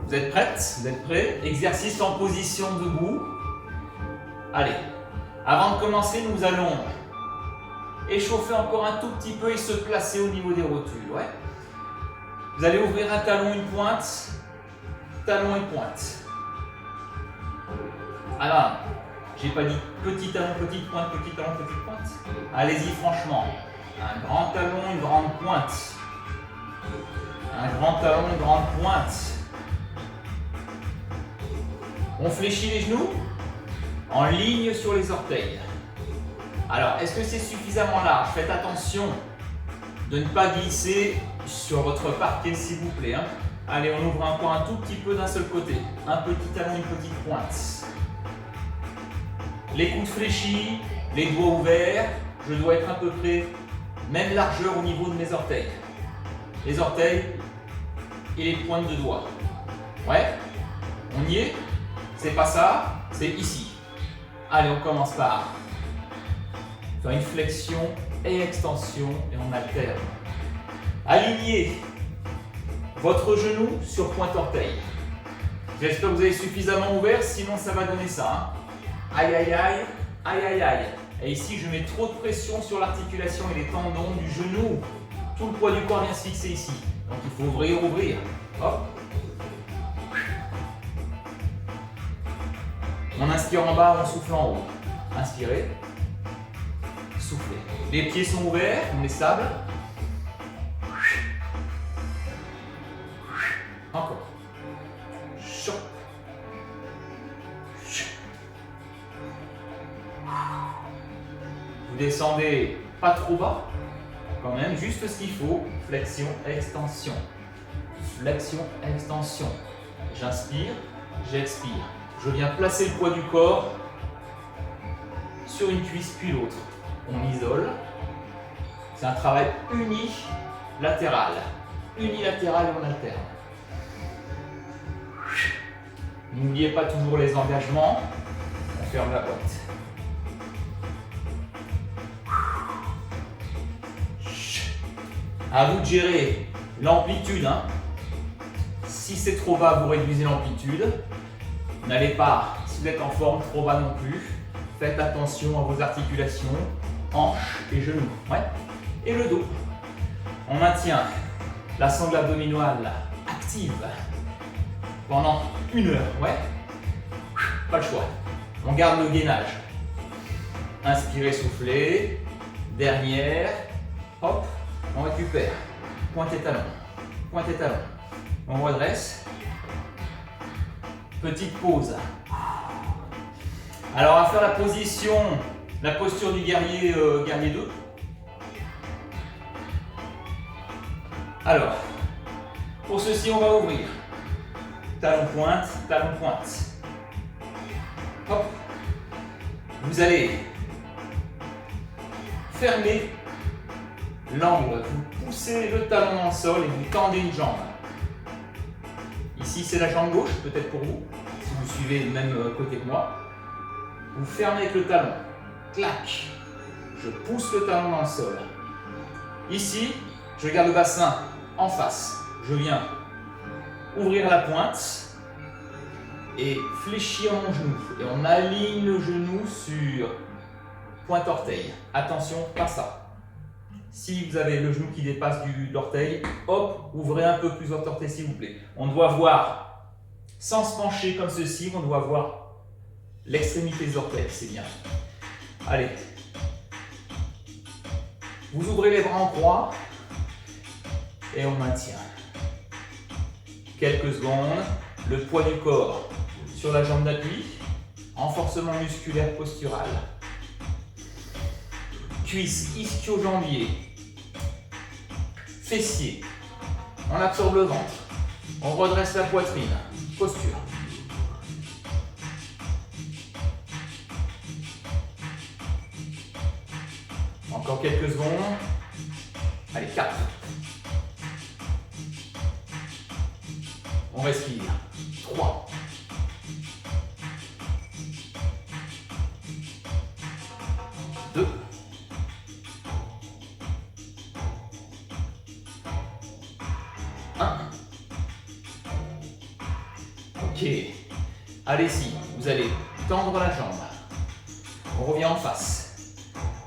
Vous êtes prêtes? Vous êtes prêts? Exercice en position debout. Allez, avant de commencer, nous allons échauffer encore un tout petit peu et se placer au niveau des rotules. Ouais. Vous allez ouvrir un talon, une pointe. Talon et pointe. Alors, j'ai pas dit petit talon, petite pointe, petit talon, petite pointe. Allez-y franchement. Un grand talon, une grande pointe. Un grand talon, une grande pointe. On fléchit les genoux en ligne sur les orteils. Alors, est-ce que c'est suffisamment large? Faites attention de ne pas glisser sur votre parquet, s'il vous plaît. Hein. Allez, on ouvre encore un tout petit peu d'un seul côté. Un petit talon, une petite pointe. Les coudes fléchis, les doigts ouverts. Je dois être à peu près même largeur au niveau de mes orteils. Les orteils et les pointes de doigts. Ouais, on y est? C'est pas ça, c'est ici. Allez, on commence par faire une flexion et extension et on alterne. Alignez votre genou sur pointe orteil. J'espère que vous avez suffisamment ouvert, sinon ça va donner ça. Hein. Aïe, aïe, aïe, aïe, aïe, aïe. Et ici, je mets trop de pression sur l'articulation et les tendons du genou. Tout le poids du corps vient se fixer ici. Donc il faut ouvrir, ouvrir. Hop. On inspire en bas, on souffle en haut. Inspirez. Soufflez. Les pieds sont ouverts, on les stable. Encore. Vous descendez pas trop bas, quand même, juste ce qu'il faut. Flexion, extension. Flexion, extension. J'inspire, j'expire. Je viens placer le poids du corps sur une cuisse puis l'autre. On isole. C'est un travail unilatéral. Unilatéral et on alterne. N'oubliez pas toujours les engagements. On ferme la boîte. À vous de gérer l'amplitude. Hein. Si c'est trop bas, vous réduisez l'amplitude. N'allez pas, si vous êtes en forme, trop bas non plus. Faites attention à vos articulations, hanches et genoux. Ouais. Et le dos. On maintient la sangle abdominale active pendant 1 heure. Ouais. Pas le choix. On garde le gainage. Inspirez, soufflez. Dernière. Hop. On récupère. Pointe et talon. Pointe et talon. On redresse. Petite pause. Alors, on va faire la posture du guerrier, guerrier 2. Alors, pour ceci, on va ouvrir. Talon pointe, talon pointe. Hop. Vous allez fermer l'angle. Vous poussez le talon dans le sol et vous tendez une jambe. Ici, c'est la jambe gauche, peut-être pour vous, si vous suivez le même côté que moi. Vous fermez avec le talon. Clac. Je pousse le talon dans le sol. Ici, je garde le bassin en face. Je viens ouvrir la pointe et fléchir mon genou. Et on aligne le genou sur pointe orteil. Attention, pas ça. Si vous avez le genou qui dépasse de l'orteil, hop, ouvrez un peu plus votre orteil s'il vous plaît. On doit voir, sans se pencher comme ceci, on doit voir l'extrémité des orteils, c'est bien. Allez. Vous ouvrez les bras en croix et on maintient. Quelques secondes, le poids du corps sur la jambe d'appui, renforcement musculaire postural. Cuisse, ischio-jambier, fessier. On absorbe le ventre. On redresse la poitrine. Posture. Encore quelques secondes. Allez, 4. On respire. 3. 2. 1. Ok. Allez-y, vous allez tendre la jambe. On revient en face.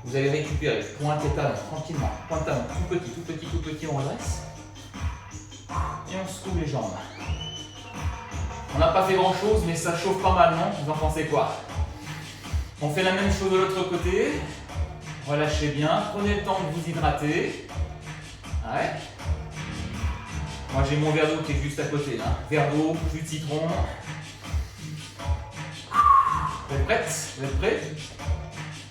Vous allez récupérer pointe et talon tranquillement. Pointe talon, tout petit, tout petit, tout petit, on redresse. Et on secoue les jambes. On n'a pas fait grand chose, mais ça chauffe pas mal, non? Vous en pensez quoi? On fait la même chose de l'autre côté. Relâchez bien, prenez le temps de vous hydrater. Ouais. Moi j'ai mon verre d'eau qui est juste à côté. Hein. Verre d'eau, jus de citron. Vous êtes prêtes? Vous êtes prêts?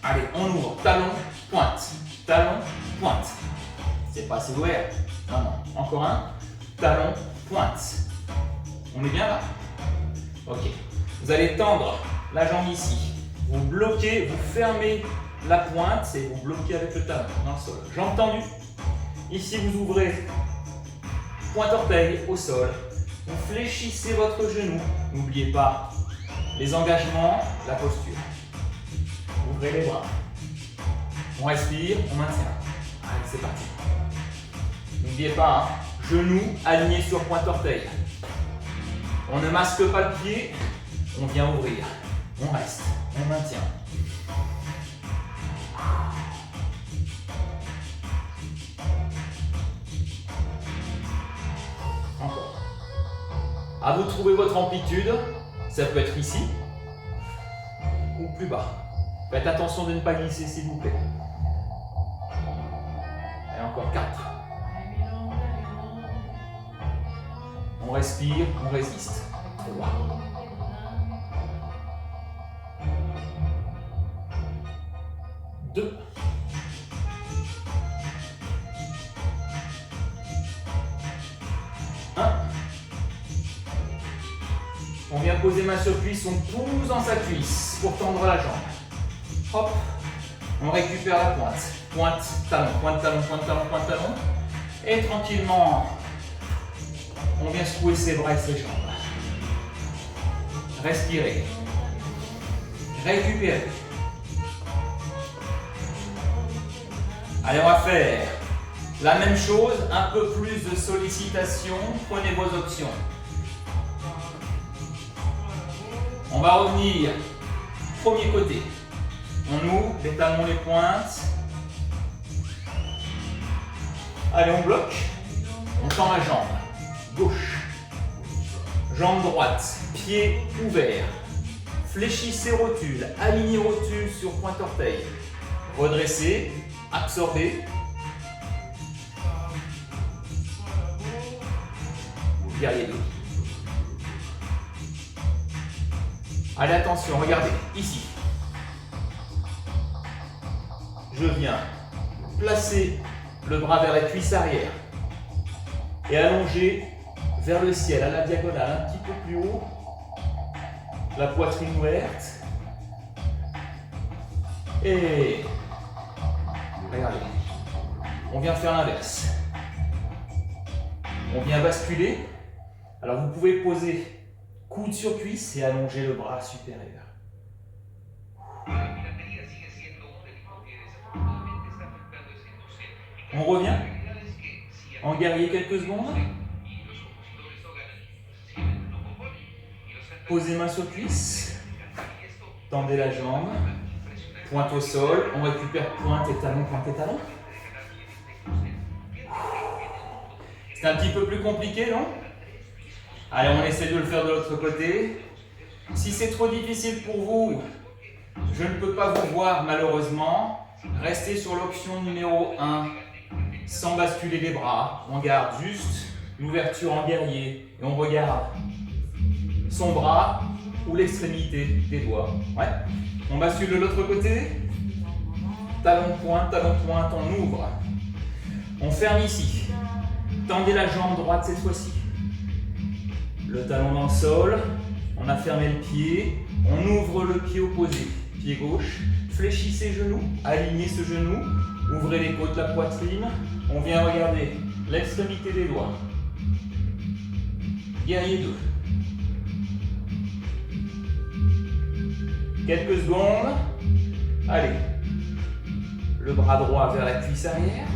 Allez, on ouvre. Talon, pointe. Talon, pointe. C'est pas assez ouvert. Non, non. Encore un. Talon, pointe. On est bien là? Ok. Vous allez tendre la jambe ici. Vous bloquez, vous fermez la pointe et vous bloquez avec le talon dans le sol. Jambe tendue. Ici, vous ouvrez pointe orteil au sol. Vous fléchissez votre genou. N'oubliez pas les engagements, la posture. Ouvrez les bras. On respire, on maintient. Allez, c'est parti. N'oubliez pas, hein, genou aligné sur pointe orteil. On ne masque pas le pied, on vient ouvrir. On reste, on maintient. Encore. À vous de trouver votre amplitude. Ça peut être ici ou plus bas. Faites attention de ne pas glisser, s'il vous plaît. Et encore 4. On respire, on résiste. 3. 2. 1. On vient poser main sur cuisse, on pousse dans sa cuisse pour tendre la jambe. Hop, on récupère la pointe. Pointe, talon, pointe, talon, pointe, talon, pointe, talon. Et tranquillement, on vient secouer ses bras et ses jambes. Respirez. Récupérez. Allez, on va faire la même chose, un peu plus de sollicitation. Prenez vos options. On va revenir premier côté. On ouvre les talons, les pointes. Allez, on bloque. On tend la jambe. Gauche. Jambe droite. Pied ouvert. Fléchissez rotule. Alignez rotule sur pointe orteil. Redressez. Absorbez. Guerrier 2. Allez, attention, regardez, ici. Je viens placer le bras vers la cuisse arrière et allonger vers le ciel, à la diagonale, un petit peu plus haut. La poitrine ouverte. Et regardez, on vient faire l'inverse. On vient basculer. Alors vous pouvez poser coude sur cuisse et allonger le bras supérieur. On revient en guerrier quelques secondes. Posez main sur cuisse. Tendez la jambe. Pointe au sol. On récupère pointe et talon, pointe et talon. C'est un petit peu plus compliqué, non? Allez, on essaie de le faire de l'autre côté. Si c'est trop difficile pour vous, je ne peux pas vous voir malheureusement. Restez sur l'option numéro 1, sans basculer les bras. On garde juste l'ouverture en guerrier et on regarde son bras ou l'extrémité des doigts. Ouais. On bascule de l'autre côté. Talon pointe, on ouvre. On ferme ici. Tendez la jambe droite cette fois-ci. Le talon dans le sol, on a fermé le pied, on ouvre le pied opposé, pied gauche, fléchissez genoux, alignez ce genou, ouvrez les côtes, la poitrine, on vient regarder l'extrémité des doigts. Guerrier 2. Quelques secondes, allez, le bras droit vers la cuisse arrière,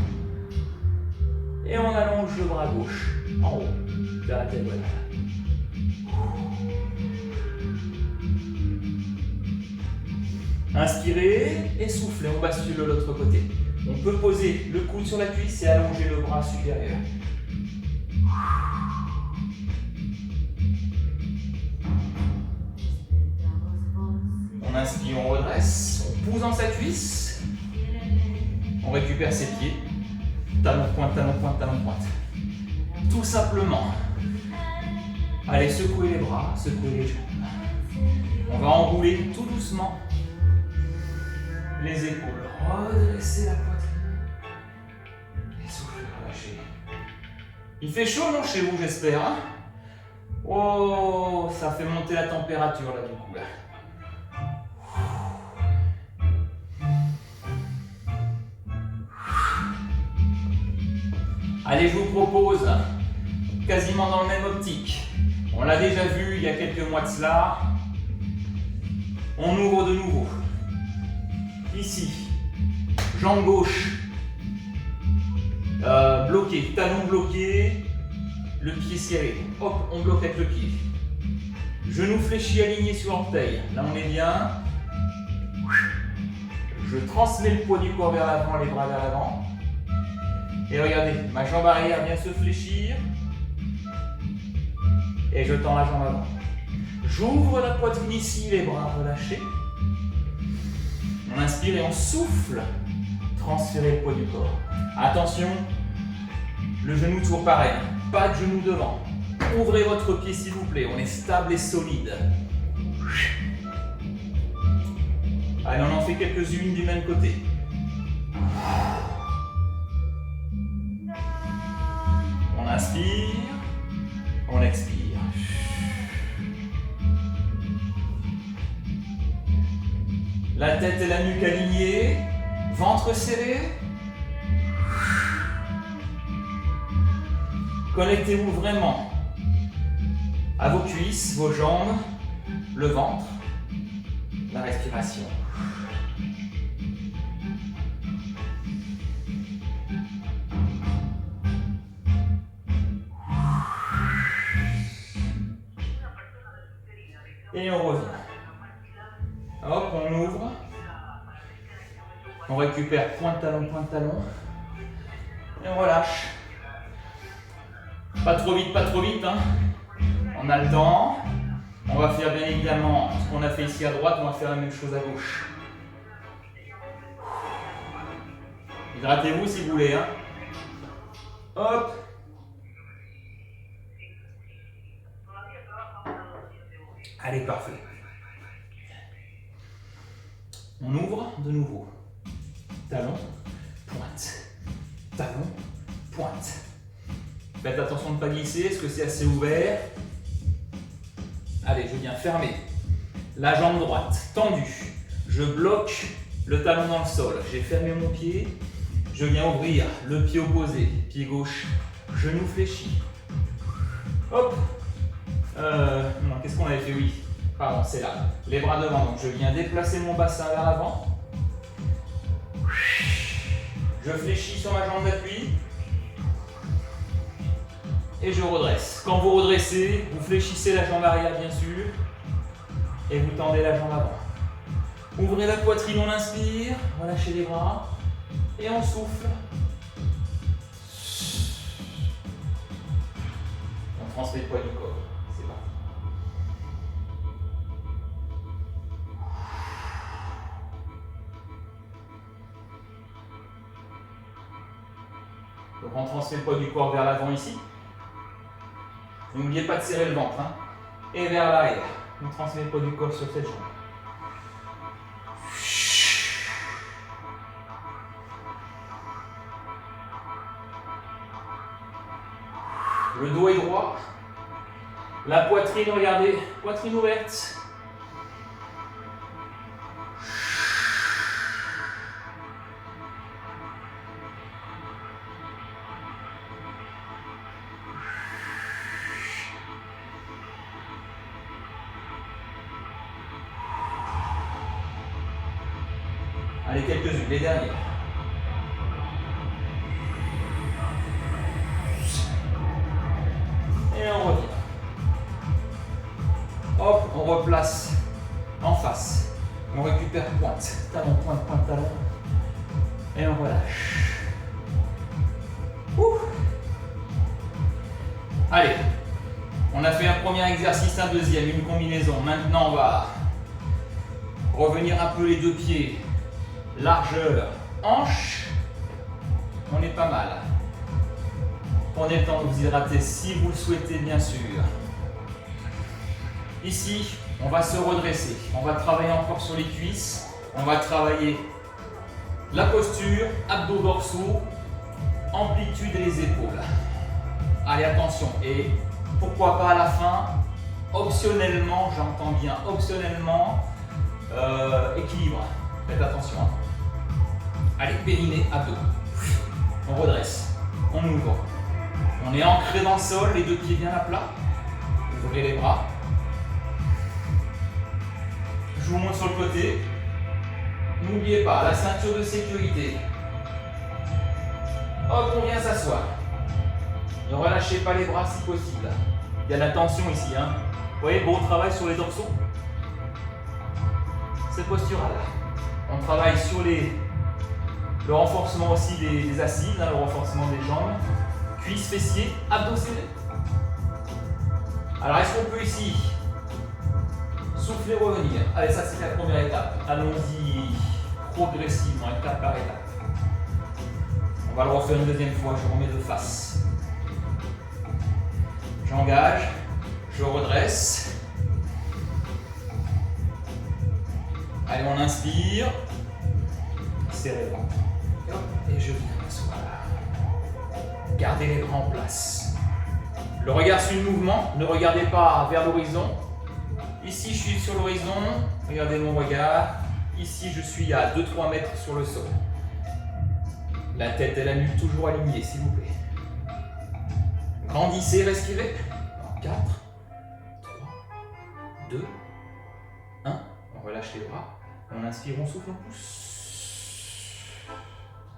et on allonge le bras gauche, en haut, vers la diagonale. Inspirez et soufflez, on bascule de l'autre côté. On peut poser le coude sur la cuisse et allonger le bras supérieur. On inspire, on redresse, on pousse dans sa cuisse. On récupère ses pieds. Talon pointe, talon pointe, talon pointe. Tout simplement. Allez, secouez les bras, secouez les jambes. On va enrouler tout doucement les épaules. Redressez la poitrine. Et soufflez, relâchez. Il fait chaud, non, chez vous, j'espère, hein? Oh, ça fait monter la température, là, du coup, là. Allez, je vous propose, quasiment dans le même optique, on l'a déjà vu il y a quelques mois de cela, on ouvre de nouveau. Ici, jambe gauche bloquée, talon bloqué, le pied serré. Hop, on bloque avec le pied. Genou fléchi aligné sur orteil. Là, on est bien. Je transmets le poids du corps vers l'avant, les bras vers l'avant. Et regardez, ma jambe arrière vient se fléchir. Et je tends la jambe avant. J'ouvre la poitrine ici, les bras relâchés. On inspire et on souffle. Transférez le poids du corps. Attention, le genou toujours pareil. Pas de genou devant. Ouvrez votre pied s'il vous plaît. On est stable et solide. Allez, on en fait quelques-unes du même côté. On inspire, on expire. La tête et la nuque alignées, ventre serré. Connectez-vous vraiment à vos cuisses, vos jambes, le ventre, la respiration. Et on revient. Hop, on ouvre. On récupère pointe talon, et on relâche. Pas trop vite, hein. On a le temps. On va faire bien évidemment ce qu'on a fait ici à droite, on va faire la même chose à gauche. Hydratez-vous si vous voulez, hein. Hop. Allez, parfait. On ouvre de nouveau. Talon, pointe. Talon, pointe. Faites attention de ne pas glisser. Est-ce que c'est assez ouvert? Allez, je viens fermer. La jambe droite, tendue. Je bloque le talon dans le sol. J'ai fermé mon pied. Je viens ouvrir le pied opposé. Pied gauche, genou fléchi. Hop. Non, qu'est-ce qu'on avait fait? Oui. Pardon, c'est là. Les bras devant. Donc, je viens déplacer mon bassin vers l'avant. Je fléchis sur ma jambe d'appui. Et je redresse. Quand vous redressez, vous fléchissez la jambe arrière, bien sûr. Et vous tendez la jambe avant. Ouvrez la poitrine, on inspire. Relâchez les bras. Et on souffle. On transmet le poids du corps. C'est parti. Donc on transmet le poids du corps vers l'avant ici. N'oubliez pas de serrer le ventre. Hein. Et vers l'arrière. On transmet le poids du corps sur cette jambe. Le dos est droit. La poitrine, regardez, poitrine ouverte. Allez, quelques-unes, les dernières. Et on revient. Hop, on replace en face. On récupère pointe, talon, pointe, talon. Et on relâche. Ouh. Allez, on a fait un premier exercice, un deuxième, une combinaison. Maintenant, on va revenir un peu les deux pieds. Largeur, hanche. On est pas mal. Prenez le temps de vous hydrater si vous le souhaitez, bien sûr. Ici, on va se redresser. On va travailler encore sur les cuisses. On va travailler la posture, abdos dorsaux, amplitude et les épaules. Allez, attention. Et pourquoi pas à la fin, optionnellement, j'entends bien, optionnellement, équilibre. Faites attention. Hein. Allez, périnée, abdos. On redresse. On ouvre. On est ancré dans le sol, les deux pieds bien à plat. Ouvrez les bras. Je vous montre sur le côté. N'oubliez pas, la ceinture de sécurité. Hop, on vient s'asseoir. Ne relâchez pas les bras si possible. Il y a de la tension ici. Hein. Vous voyez, beau travail sur les dorsaux. C'est postural. On travaille sur le renforcement aussi des assises, hein, le renforcement des jambes. Cuisses, fessiers, abdos serrés. Alors, est-ce qu'on peut ici souffler, revenir? Allez, ça c'est la première étape. Allons-y progressivement, étape par étape. On va le refaire une deuxième fois, je remets de face. J'engage, je redresse. Allez, on inspire. Serrez le ventre. Et je viens m'asseoir. Gardez les bras en place. Le regard suit le mouvement. Ne regardez pas vers l'horizon. Ici, je suis sur l'horizon. Regardez mon regard. Ici, je suis à 2-3 mètres sur le sol. La tête et la nuque toujours alignées, s'il vous plaît. Grandissez, respirez. 4, 3, 2, 1. On relâche les bras. On inspire, on souffle, on pousse.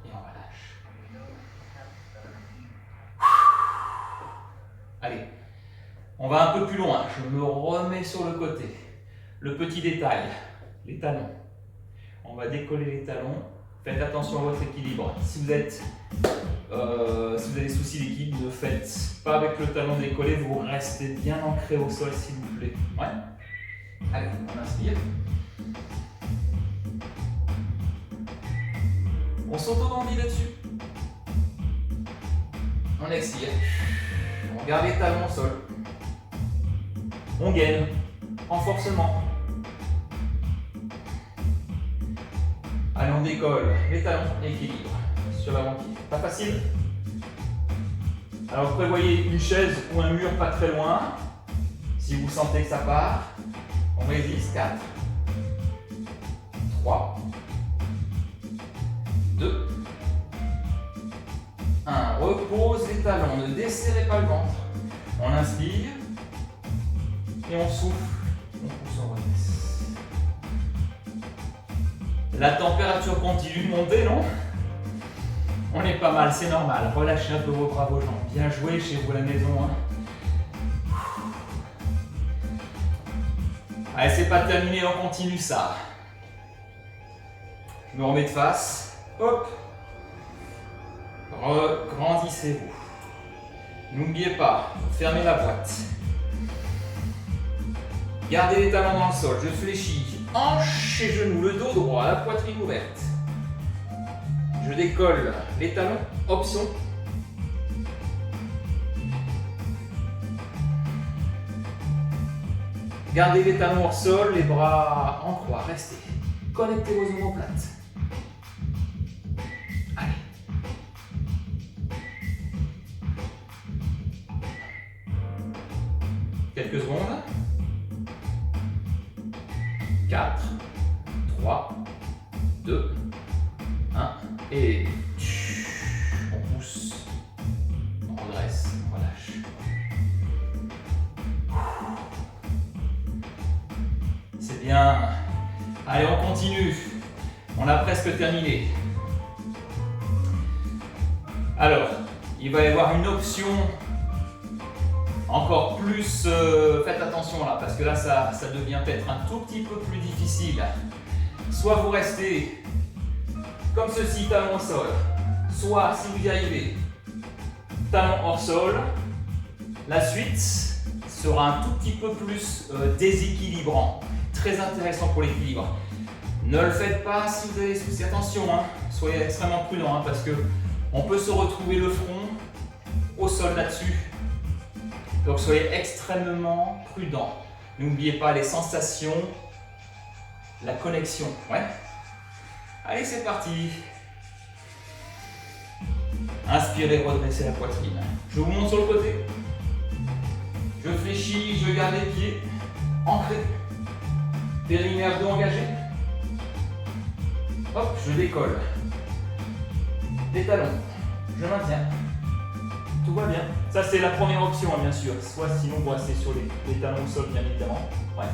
Et on relâche. Allez, on va un peu plus loin. Je me remets sur le côté. Le petit détail, les talons. On va décoller les talons. Faites attention à votre équilibre. Si vous avez des soucis d'équilibre, ne faites pas avec le talon décollé. Vous restez bien ancré au sol, s'il vous plaît. Ouais. Allez, on inspire. On s'auto-bandit là-dessus. On expire. On garde les talons au sol. On gaine. Renforcement. Allez, on décolle les talons, équilibre sur l'avant-pied. Pas facile? Alors, prévoyez une chaise ou un mur pas très loin. Si vous sentez que ça part, on résiste. 4, 3, 2, 1. Repose les talons, ne desserrez pas le ventre. On inspire et on souffle. On pousse, on redresse. La température continue de monter, non? On est pas mal, c'est normal. Relâchez un peu vos bras, vos jambes. Bien joué chez vous à la maison. Hein. Allez, c'est pas terminé, on continue ça. Je me remets de face. Hop. Grandissez-vous. N'oubliez pas, fermez la boîte. Gardez les talons dans le sol, je fléchis. Hanches et genoux, le dos droit, la poitrine ouverte. Je décolle les talons, option. Gardez les talons hors sol, les bras en croix, restez. Connectez vos omoplates. Allez. Quelques secondes. 4, 3, 2, 1, et on pousse, on redresse, on relâche. C'est bien. Allez, on continue. On a presque terminé. Alors, il va y avoir une option encore plus, faites attention là, parce que là ça devient peut-être un tout petit peu plus difficile. Soit vous restez comme ceci, talon au sol. Soit, si vous y arrivez, talon hors sol. La suite sera un tout petit peu plus déséquilibrant. Très intéressant pour l'équilibre. Ne le faites pas si vous avez des soucis. Attention, hein, soyez extrêmement prudent hein, parce que on peut se retrouver le front au sol là-dessus. Donc soyez extrêmement prudent. N'oubliez pas les sensations, la connexion. Ouais. Allez, c'est parti. Inspirez, redressez la poitrine. Je vous monte sur le côté. Je fléchis, je garde les pieds ancrés. Périnée abdos engagé. Hop, je décolle. Les talons, je maintiens. Tout va bien. Ça, c'est la première option, hein, bien sûr. Soit sinon, vous restez sur les talons au sol, bien évidemment. Ouais.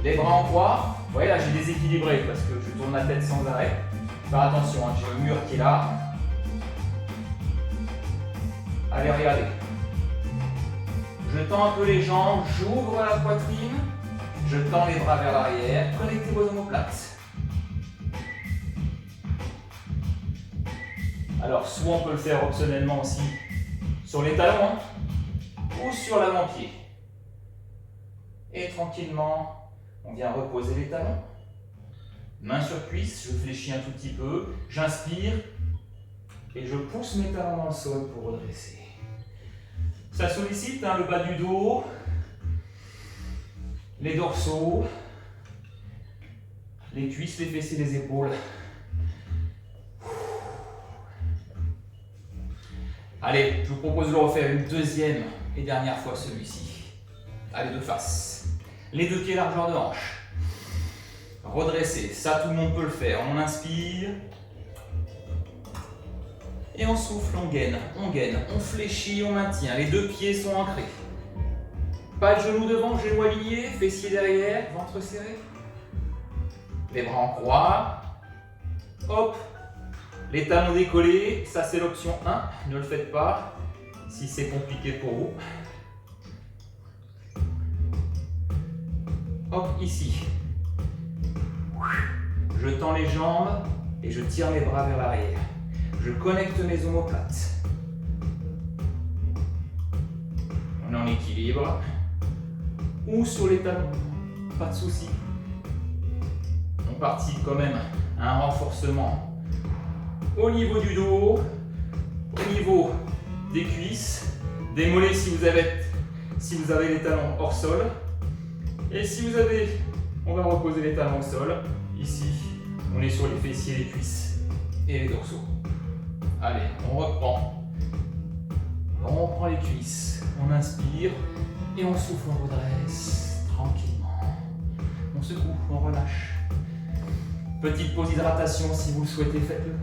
Les bras en croix. Vous voyez, là, j'ai déséquilibré parce que je tourne la tête sans arrêt. Faire attention, hein, j'ai le mur qui est là. Allez, regardez. Je tends un peu les jambes, j'ouvre la poitrine, je tends les bras vers l'arrière, connectez vos omoplates. Alors, soit on peut le faire optionnellement aussi sur les talons ou sur l'avant-pied. Et tranquillement, on vient reposer les talons. Main sur cuisse, je fléchis un tout petit peu, j'inspire et je pousse mes talons dans le sol pour redresser. Ça sollicite hein, le bas du dos, les dorsaux, les cuisses, les fessiers, les épaules. Allez, je vous propose de le refaire une deuxième et dernière fois celui-ci. Allez, de face. Les deux pieds largeur de hanche. Redresser, ça tout le monde peut le faire. On inspire. Et on souffle, on gaine, on fléchit, on maintient. Les deux pieds sont ancrés. Pas de genoux devant, genoux alignés, fessiers derrière, ventre serré. Les bras en croix. Hop. Les talons décollés, ça c'est l'option 1. Ne le faites pas si c'est compliqué pour vous. Hop, ici. Je tends les jambes et je tire mes bras vers l'arrière. Je connecte mes omoplates. On est en équilibre. Ou sur les talons, pas de souci. On participe quand même à un renforcement au niveau du dos, au niveau des cuisses, des mollets si vous avez les talons hors sol. Et si vous avez, on va reposer les talons au sol. Ici, on est sur les fessiers, les cuisses et les dorsaux. Allez, on reprend. On reprend les cuisses. On inspire et on souffle, on redresse tranquillement. On secoue, on relâche. Petite pause hydratation si vous le souhaitez, faites-le.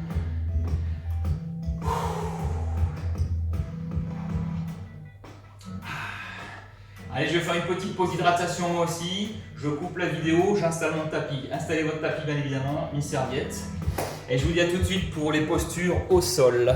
Allez, je vais faire une petite pause hydratation moi aussi. Je coupe la vidéo, j'installe mon tapis. Installez votre tapis bien évidemment, une serviette. Et je vous dis à tout de suite pour les postures au sol.